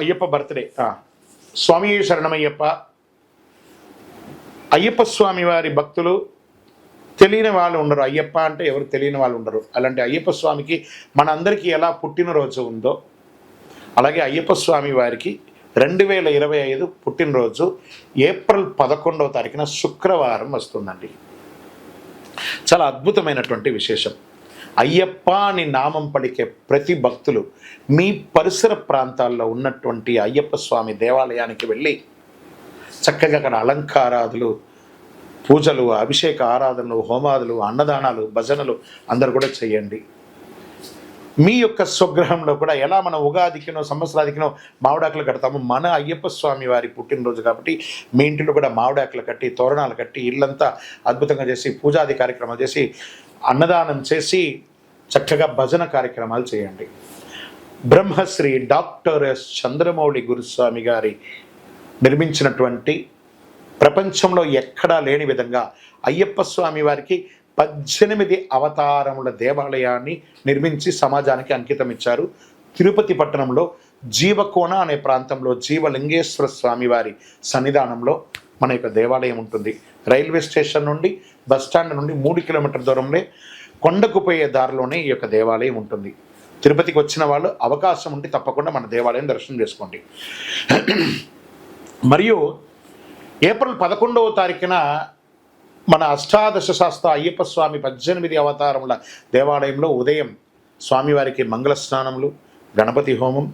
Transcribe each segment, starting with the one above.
Ayyappa birthday. స్వామి శరణమయ్యప్ప. అయ్యప్ప స్వామి వారి భక్తులు తెలియని వాళ్ళు ఉండరు. అయ్యప్ప అంటే ఎవరు తెలియని వాళ్ళు ఉండరు. అలాంటి అయ్యప్ప స్వామికి మనందరికీ ఎలా పుట్టినరోజు ఉందో అలాగే అయ్యప్ప స్వామి వారికి 2025 పుట్టినరోజు ఏప్రిల్ 11వ తారీఖున శుక్రవారం వస్తుందండి. చాలా అద్భుతమైనటువంటి విశేషం. అయ్యప్ప అని నామం పలికే ప్రతి భక్తులు మీ పరిసర ప్రాంతాల్లో ఉన్నటువంటి అయ్యప్ప స్వామి దేవాలయానికి వెళ్ళి చక్కగా అక్కడ అలంకారాదులు, పూజలు, అభిషేక ఆరాధనలు, హోమాదులు, అన్నదానాలు, భజనలు అందరూ కూడా చేయండి. మీ యొక్క స్వగృహంలో కూడా ఎలా మనం ఉగాదికినో సంవత్సరాదికినో మామిడాకులు కడతాము, మన అయ్యప్ప స్వామి వారి పుట్టినరోజు కాబట్టి మీ ఇంటిలో కూడా మామిడాకులు కట్టి, తోరణాలు కట్టి, ఇల్లంతా అద్భుతంగా చేసి, పూజాది కార్యక్రమాలు చేసి, అన్నదానం చేసి చక్కగా భజన కార్యక్రమాలు చేయండి. బ్రహ్మశ్రీ డాక్టర్ ఎస్ చంద్రమౌళి గురుస్వామి గారి నిర్మించినటువంటి ప్రపంచంలో ఎక్కడా లేని విధంగా అయ్యప్ప స్వామి వారికి 18 అవతారముల దేవాలయాన్ని నిర్మించి సమాజానికి అంకితం ఇచ్చారు. తిరుపతి పట్టణంలో జీవకోణ అనే ప్రాంతంలో జీవలింగేశ్వర స్వామి వారి సన్నిధానంలో మన యొక్క దేవాలయం ఉంటుంది. రైల్వే స్టేషన్ నుండి బస్టాండ్ నుండి 3 కిలోమీటర్ల దూరంలో కొండకు పోయే దారిలోనే ఈ యొక్క దేవాలయం ఉంటుంది. తిరుపతికి వచ్చిన వాళ్ళు అవకాశం ఉంటే తప్పకుండా మన దేవాలయం దర్శనం చేసుకోండి. మరియు ఏప్రిల్ 11వ తారీఖున మన అష్టాదశ శాస్త్ర అయ్యప్ప స్వామి 18 అవతారముల దేవాలయంలో ఉదయం స్వామివారికి మంగళ స్నానములు, గణపతి హోమం,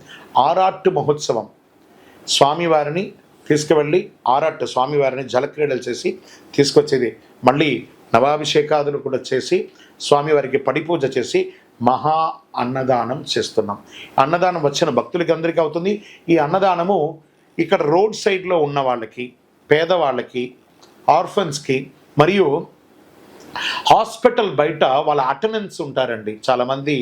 ఆరాట్టు మహోత్సవం, స్వామివారిని తీసుకువెళ్ళి ఆరాట్టు స్వామివారిని జలక్రీడలు చేసి తీసుకొచ్చేది, మళ్ళీ నవాభిషేకాదులు కూడా చేసి స్వామివారికి పడిపూజ చేసి మహా అన్నదానం చేస్తున్నాం. అన్నదానం వచ్చిన భక్తులకి అందరికీ అవుతుంది. ఈ అన్నదానము ఇక్కడ రోడ్ సైడ్లో ఉన్న వాళ్ళకి, పేదవాళ్ళకి, ఆర్ఫన్స్కి మరియు హాస్పిటల్ బయట వాళ్ళ అటెండెన్స్ ఉంటారండి. చాలామంది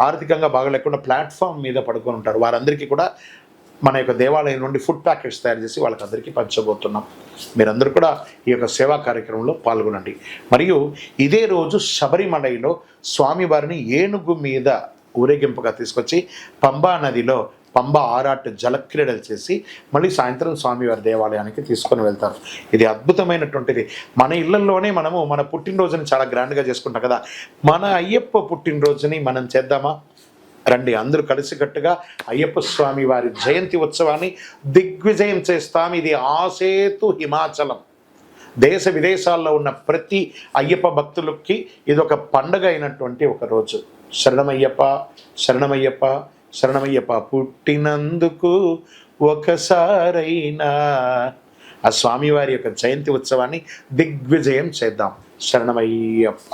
ఆర్థికంగా బాగలేకుండా ప్లాట్ఫామ్ మీద పడుకొని ఉంటారు. వారందరికీ కూడా మన యొక్క దేవాలయం నుండి ఫుడ్ ప్యాకెట్స్ తయారు చేసి వాళ్ళకందరికీ పంచబోతున్నాం. మీరందరూ కూడా ఈ యొక్క సేవా కార్యక్రమంలో పాల్గొనండి. మరియు ఇదే రోజు శబరిమలలో స్వామివారిని ఏనుగు మీద ఊరేగింపుగా తీసుకొచ్చి పంబా నదిలో పంబ ఆరాట్ జలక్రీడలు చేసి మళ్ళీ సాయంత్రం స్వామివారి దేవాలయానికి తీసుకొని వెళ్తారు. ఇది అద్భుతమైనటువంటిది. మన ఇళ్లలోనే మనము మన పుట్టినరోజుని చాలా గ్రాండ్గా చేసుకుంటాం కదా. మన అయ్యప్ప పుట్టినరోజుని మనం చేద్దామా? రండి, అందరూ కలిసికట్టుగా అయ్యప్ప స్వామి వారి జయంతి ఉత్సవాన్ని దిగ్విజయం చేస్తాం. ఇది ఆసేతు హిమాచలం. దేశ విదేశాల్లో ఉన్న ప్రతి అయ్యప్ప భక్తులకి ఇది ఒక పండుగ అయినటువంటి ఒక రోజు. శరణమయ్యప్ప, శరణమయ్యప్ప, శరణమయ్యప్ప. పుట్టినందుకు ఒకసారైనా ఆ స్వామివారి యొక్క జయంతి ఉత్సవాన్ని దిగ్విజయం చేద్దాం. శరణమయ్యప్ప.